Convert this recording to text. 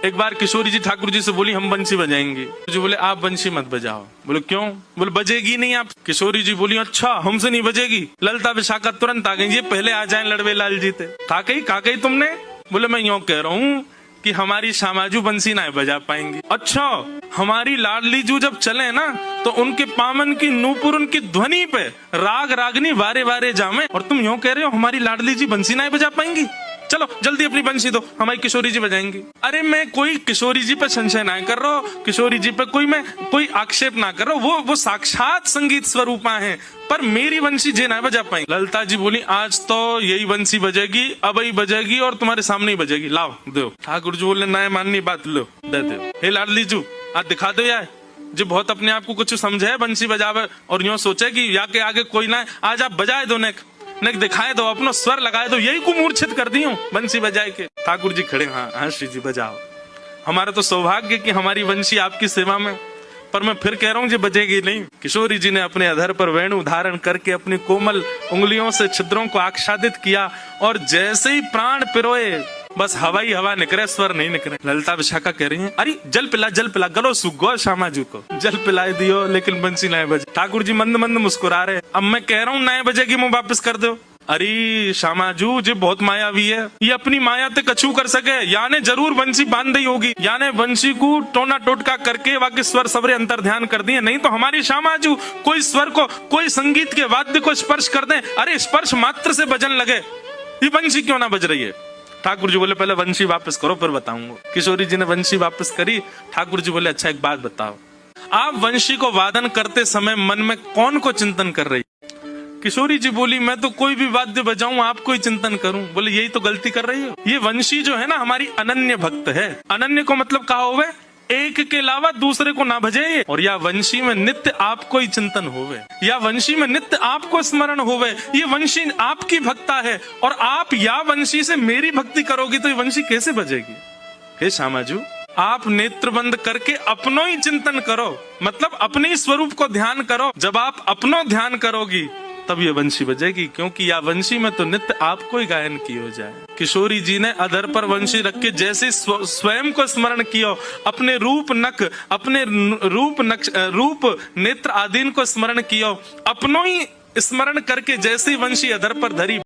एक बार किशोरी जी ठाकुर जी से बोली हम बंसी बजाएंगे। जी बोले आप बंसी मत बजाओ। बोले क्यों? बोले बजेगी नहीं आप। किशोरी जी बोली अच्छा हमसे नहीं बजेगी। ललता विशाखा तुरंत आ गई, ये पहले आ जाए लड़वे लाल जी थे। काकई तुमने? बोले मैं यूं कह रहा हूँ कि हमारी श्यामाजू बंसी ना बजा पाएंगी। अच्छा हमारी लाडली जू जब चले ना तो उनके पामन की नूपुर उनकी ध्वनि पे राग रागनी वारे वारे जामे, और तुम यूं कह रहे हो हमारी लाडली जी बंसी ना बजा पाएंगी। चलो जल्दी अपनी बंसी दो, हमारी किशोरी जी बजाएंगी। अरे मैं कोई किशोरी जी पे संशय ना कर रहा हूँ, किशोरी जी पे मैं कोई आक्षेप ना कर रहा हूँ, वो साक्षात संगीत स्वरूपा है, पर मेरी बंसी जे ना बजा पाएंगी। ललता जी बोली आज तो यही बंसी बजेगी, अब ही बजेगी और तुम्हारे सामने ही बजेगी, लाओ दो। ठाकुर जी बोले ना माननी बात, लो दे दो। हे लाडली जू आज दिखा दो यार, जो बहुत अपने आप को कुछ समझे बंसी बजावे और यूं सोचे कि या के आगे कोई ना, आज आप बजाए दो, नेक दिखाए दो, अपना स्वर लगाए दो, यही को मूर्छित कर दी हूँ बंसी बजाए के। ठाकुर जी खड़े, हाँ श्री जी बजाओ, हमारा तो सौभाग्य कि हमारी बंसी आपकी सेवा में, पर मैं फिर कह रहा हूँ जी बजेगी नहीं। किशोरी जी ने अपने अधर पर वेणु धारण करके अपनी कोमल उंगलियों से छिद्रों को आच्छादित किया और जैसे ही प्राण पिरोए बस हवाई हवा निकले, स्वर नहीं निकले। ललता विशाखा कह रही है अरे जल पिला गलो सुगो श्यामाजू को जल पिला दियो, लेकिन बंसी नए बजे। ठाकुर जी मंद मंद मुस्कुरा रहे। अब मैं कह रहा हूँ नए बजेगी मुंह वापस कर दो। अरे श्यामाजू जी बहुत मायावी है, ये अपनी माया ते कछू कर सके, याने जरूर बंसी बांध दी होगी, याने बंसी को टोना टोटका करके बाकी स्वर सबरे अंतर ध्यान कर दिए, नहीं तो हमारी श्यामाजू कोई स्वर को, कोई संगीत के वाद्य को स्पर्श कर दे, अरे स्पर्श मात्र से बजन लगे, ये बंसी क्यों ना बज रही है। ठाकुर जी बोले पहले बंसी वापस करो फिर बताऊंगा। किशोरी जी ने बंसी वापस करी। ठाकुर जी बोले अच्छा एक बात बताओ, आप बंसी को वादन करते समय मन में कौन को चिंतन कर रही? किशोरी जी बोली मैं तो कोई भी वाद्य बजाऊं आपको ही चिंतन करूं। बोले यही तो गलती कर रही हो, ये वंशी जो है ना हमारी अनन्य भक्त है। अनन्य को मतलब कहा होवे एक के अलावा दूसरे को ना भजे, और या वंशी में नित्य आपको ही चिंतन होवे, या वंशी में नित्य आपको स्मरण होवे, ये वंशी आपकी भक्ता है और आप या वंशी से मेरी भक्ति करोगी तो ये वंशी कैसे बजेगी। हे श्यामाजू आप नेत्र बंद करके अपनो ही चिंतन करो, मतलब अपने ही स्वरूप को ध्यान करो। जब आप अपनो ध्यान करोगी तब ये वंशी बजेगी, क्योंकि या वंशी में तो नित्य आपको ही गायन की हो जाए। किशोरी जी ने अधर पर वंशी रख के जैसे स्वयं को स्मरण किया, अपने रूप नक, अपने रूप नेत्र आदि को स्मरण किया, अपनो ही स्मरण करके जैसे वंशी अधर पर धरी